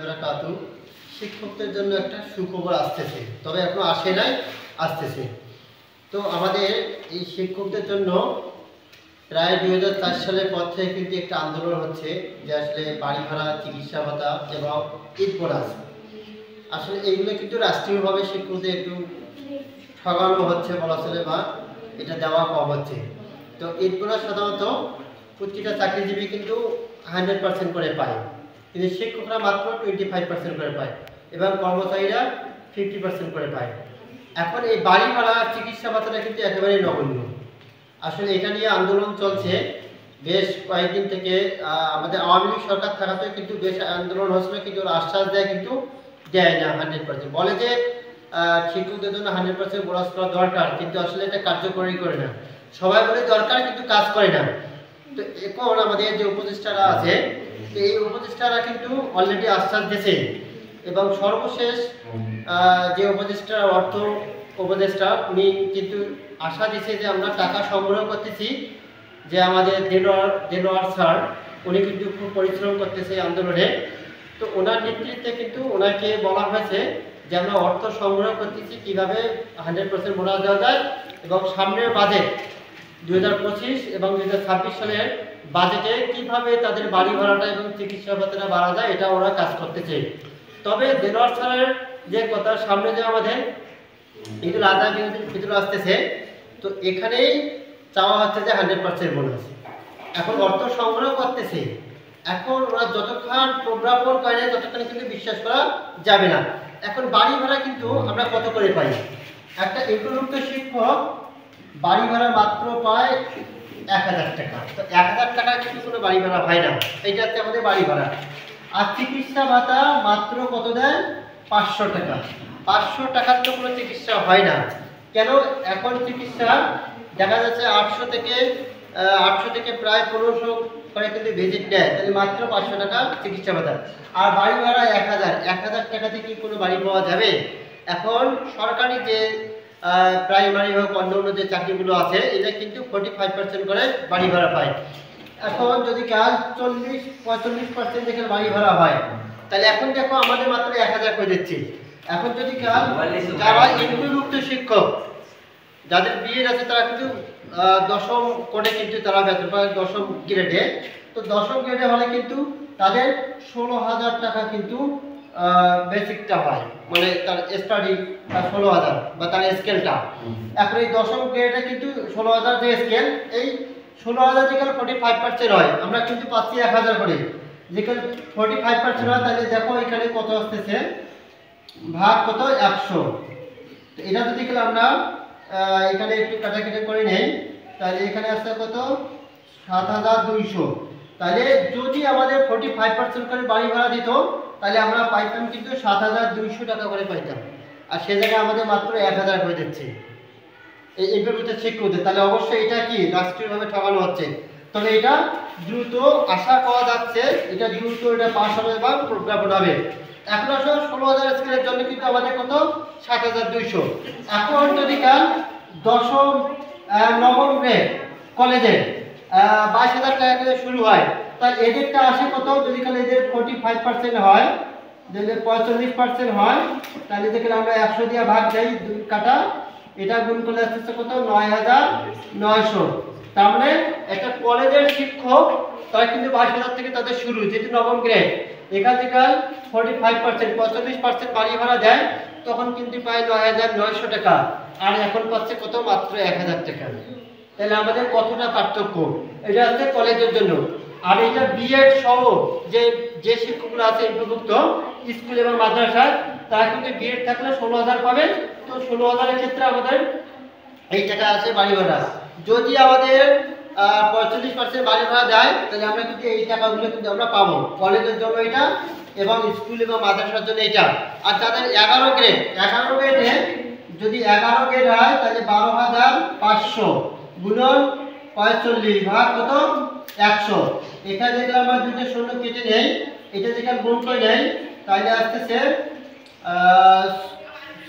বারাকাতু। শিক্ষকদের জন্য একটা সুখবর আসতেছে, তবে এখনো আসে নাই, আসতেছে। তো আমাদের এই শিক্ষকদের জন্য প্রায় 2004 সালের পর থেকে কিন্তু একটা আন্দোলন হচ্ছে যে আসলে বাড়ি ভাড়া, চিকিৎসা ভাতা এবং ঈদ বোনাস, আসলে এইগুলো কিন্তু রাষ্ট্রীয়ভাবে শিক্ষকদের একটু ঠকানো হচ্ছে বলা চলে, বা এটা দেওয়া কম হচ্ছে। তো ঈদ বোনাস সাধারণত প্রতিটা চাকরিজীবী কিন্তু 100% করে পায়, কিন্তু শিক্ষকরা মাত্র 25% করে পায় এবং কর্মচারীরা 50% করে পায়। এখন এই বাড়ি ভাড়া, চিকিৎসা ভাতাটা কিন্তু একেবারেই নগণ্য। আসলে এটা নিয়ে আন্দোলন চলছে বেশ কয়েকদিন থেকে। আমাদের আওয়ামী লীগ সরকার থাকাতেও কিন্তু বেশ আন্দোলন হচ্ছিল, কিন্তু ওরা আশ্বাস দেয় কিন্তু দেয় না 100%। বলে যে শিক্ষকদের জন্য 100% বোনাস করা দরকার, কিন্তু আসলে এটা কার্যকরী করে না। সবাই বলে দরকার, কিন্তু কাজ করে না। তো এখন আমাদের যে উপদেষ্টারা আছে, এই উপদেষ্টারা কিন্তু অলরেডি আশ্বাস দিয়েছে, এবং সর্বশেষ যে উপদেষ্টা, অর্থ উপদেষ্টা, উনি কিন্তু আশা দিয়েছে যে আমরা টাকা সংগ্রহ করতেছি। যে আমাদের দেলোয়ার স্যার, উনি কিন্তু খুব পরিশ্রম করতেছে আন্দোলনে। তো ওনার নেতৃত্বে কিন্তু ওনাকে বলা হয়েছে যে আমরা অর্থ সংগ্রহ করতেছি কীভাবে 100% বোনাস দেওয়া যায়, এবং সামনের বাজেট 2025 এবং 2026 সালের বাজেটে কিভাবে তাদের বাড়ি ভাড়াটা এবং চিকিৎসা ভাতাটা বাড়া যায়, এটা ওরা কাজ করতেছে। তবে দেলোয়ার স্যারের যে কথা, সামনে যে আমাদের ঈদুল আজহা, ঈদুল আসতেছে, তো এখানেই চাওয়া হচ্ছে যে 100% বোনাস। এখন অর্থ সংগ্রহ করতেছে, এখন ওরা যতক্ষণ প্রজ্ঞাপন করে না ততক্ষণ কিন্তু বিশ্বাস করা যাবে না। এখন বাড়ি ভাড়া কিন্তু আমরা কত করে পাই? একটা এগুলোমুক্ত শিক্ষক বাড়ি ভাড়া মাত্র পায় 1000 টাকা। তো 1000 টাকা কিন্তু কোনো বাড়ি ভাড়া হয় না, এইটা হচ্ছে আমাদের বাড়ি ভাড়া। আর চিকিৎসা ভাতা মাত্র কত দেয়? 500 টাকা। 500 টাকার তো কোনো চিকিৎসা হয় না। কেন? এখন চিকিৎসা দেখা যাচ্ছে 800 থেকে প্রায় 1500 করে কিন্তু ভিজিট নেয়, তাহলে মাত্র 500 টাকা চিকিৎসা ভাতা। আর বাড়ি ভাড়া 1000 টাকাতে কি কোনো বাড়ি পাওয়া যাবে? এখন সরকারি যে প্রাইমারি হোক, অন্য যে চাকরিগুলো আছে, এটা কিন্তু 45% করে বাড়ি ভাড়া পায়। এখন যদি কাজ 40-45% থেকে বাড়ি ভাড়া হয়, তাহলে এখন দেখো আমাদের মাত্র 1000 করে দিচ্ছি। এখন যদি কাজ যারা এমপিভুক্ত শিক্ষক, যাদের বিএড আছে, তারা কিন্তু 10ম কোডে কিন্তু তারা বেতন পায়, 10ম গ্রেডে। তো 10ম গ্রেডে হলে কিন্তু তাদের 16,000 টাকা কিন্তু বেসিকটা হয়, মানে তার স্টাডি 16,000 বা তার স্কেলটা। এখন এই 10ম গ্রেডে কিন্তু 16,000 যে স্কেল, এই 16,000 যেখানে 45% হয়, আমরা কিন্তু পাচ্ছি 1000 করে। যেখানে 45% হয়, তাহলে দেখো এখানে কত আসতেছে, ভাগ কত? 100। তো এটা যদি আমরা এখানে একটু কাটাকাটি করে নেই, তাহলে এখানে আসছে কত? 7200। তাহলে যদি আমাদের 45% করে বাড়ি ভাড়া দিত, তাহলে আমরা পাইতাম কিন্তু 7200 টাকা করে পাইতাম। আর সে জায়গায় আমাদের মাত্র 1000 করে দিচ্ছে এই এমপিভুক্ত শিক্ষকদের। তাহলে অবশ্যই এটা কি রাষ্ট্রীয়ভাবে ঠকানো হচ্ছে। তবে এটা দ্রুত আশা করা যাচ্ছে, এটা দ্রুত এটা পাস হবে বা প্রজ্ঞাপন হবে। এখন আসলে 16,000 স্কেলের জন্য কিন্তু আমাদের কত? 7200। এখন যদি কাল 10ম 9ম গ্রেড কলেজে 22,000 টাকা করে শুরু হয়, তাহলে এদেরটা আসে কত? যদি কাল এদের 45% হয়, যদি 45% হয়, তাহলে দেখেন আমরা 100 দিয়ে ভাগ দেই, 2 কাটা, এটা গুণ করলে আসছে কত? 9,900। তার মানে একটা কলেজের শিক্ষক তারা কিন্তু 22,000 থেকে তাদের শুরু, যেহেতু 9ম গ্রেড। এখান থেকে 45% বাড়ি ভাড়া দেয়, তখন কিন্তু পায় 9,900 টাকা। আর এখন পাচ্ছে কত? মাত্র 1000 টাকা। তাহলে আমাদের কতটা পার্থক্য? এটা হচ্ছে কলেজের জন্য। আর এটা বিএড সহ যে শিক্ষকগুলো আছে এমপিভুক্ত স্কুল এবং মাদ্রাসায়, তারা কিন্তু বিএড থাকলে 16,000 পাবে। তো 16,000 এর ক্ষেত্রে আমাদের এই টাকা আছে বাড়ি ভাড়া। যদি আমাদের 45% বাড়ি ভাড়া দেয়, তাহলে আমরা কিন্তু এই টাকাগুলো কিন্তু আমরা পাবো কলেজের জন্য এটা, এবং স্কুল এবং মাদ্রাসার জন্য এটা। আর যাদের 11 গ্রেডে যদি 11 গ্রেড হয়, তাহলে 12,500 গুণন 45 ভাগ কত? 100। এখানে দেখলাম আমরা দুটো শূন্য কেটে নেই, এটা যেখানে গুণ করে নেই, তাহলে আসতেছে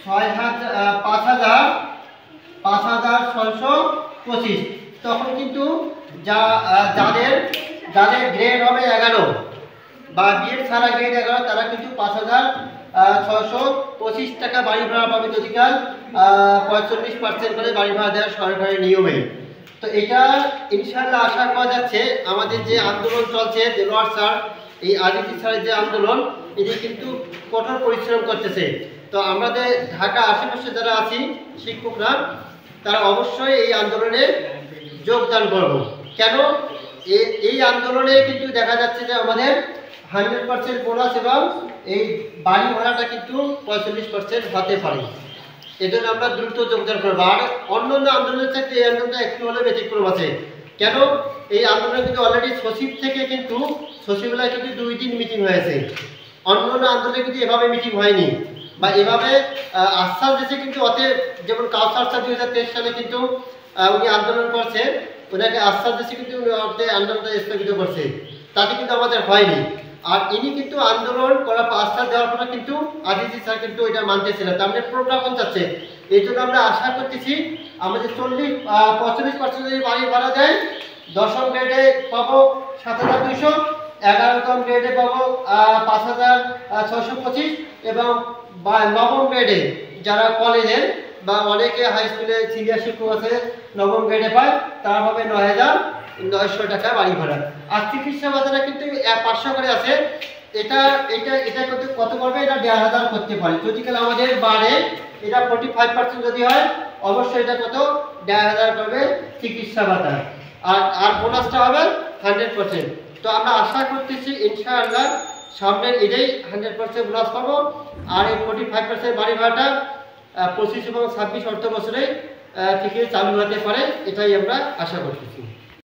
5,625। তখন কিন্তু যাদের গ্রেড হবে 11, বা বিএড ছাড়া গ্রেড 11 তারা কিন্তু 5,625 টাকা বাড়ি ভাড়া পাবে যদি কাল 45% করে বাড়ি ভাড়া দেওয়ার সরকারের নিয়মে। তো এটা ইনশাআল্লাহ আশা করা যাচ্ছে আমাদের যে আন্দোলন চলছে দেলোয়ার স্যার, এই আজিজি স্যারের যে আন্দোলন, এটি কিন্তু কঠোর পরিশ্রম করতেছে। তো আমাদের ঢাকা আশেপাশে যারা আছি শিক্ষকরা, তারা অবশ্যই এই আন্দোলনে যোগদান করব। কেন এই আন্দোলনে কিন্তু দেখা যাচ্ছে যে আমাদের 100% বোনাস এবং এই বাড়ি ভাড়াটা কিন্তু 45% হতে পারে। এজন্য আমরা দ্রুত যোগদান করবো। আর অন্যান্য আন্দোলনের ক্ষেত্রে এই আন্দোলনটা একটু হলে ব্যতিক্রম আছে। কেন এই আন্দোলনে কিন্তু অলরেডি সচিব থেকে কিন্তু সচিবালয়ে কিন্তু 2 দিন মিটিং হয়েছে। অন্যান্য আন্দোলনে কিন্তু এভাবে মিটিং হয়নি বা এভাবে আশ্বাস দিয়েছে কিন্তু। অতএব যেমন কাউসার স্যার 2023 সালে কিন্তু উনি আন্দোলন করছে, ওনাকে আশ্বাস দিয়েছে কিন্তু উনি আন্দোলনটা স্থগিত করছে, তাতে কিন্তু আমাদের হয়নি। আর ইনি কিন্তু আন্দোলন করার আশ্বাস দেওয়ার পর কিন্তু আজিজি স্যার কিন্তু এটা মানতেছে না, তার মানে প্রোগ্রাম যাচ্ছে। এই জন্য আমরা আশা করতেছি আমাদের 45% বাড়ি ভাড়া দেয়, 10ম গ্রেডে পাবো 7,200, 11তম গ্রেডে পাবো 5,625 এবং 9ম গ্রেডে যারা কলেজের বা অনেকে হাই স্কুলে সিনিয়র শিক্ষক আছে 9ম গ্রেডে পায়, তারা পাবে 9,900 টাকা বাড়ি ভাড়া। আর চিকিৎসা ভাতাটা কিন্তু 500 করে আছে। এটা এটা এটা কত করবে? এটা 1,500 করতে পারে যদি কাল আমাদের বাড়ে। এটা 45% যদি হয় অবশ্যই এটা কত 1,500 করবে চিকিৎসা ভাতা। আর বোনাসটা হবে 100%। তো আমরা আশা করতেছি ইনশাআল্লাহ সামনের ঈদেই 100% বোনাস পাবো। আর এই 45% বাড়ি ভাড়াটা 25 এবং 26 অর্থ বছরে থেকে চালু হতে পারে, এটাই আমরা আশা করতেছি।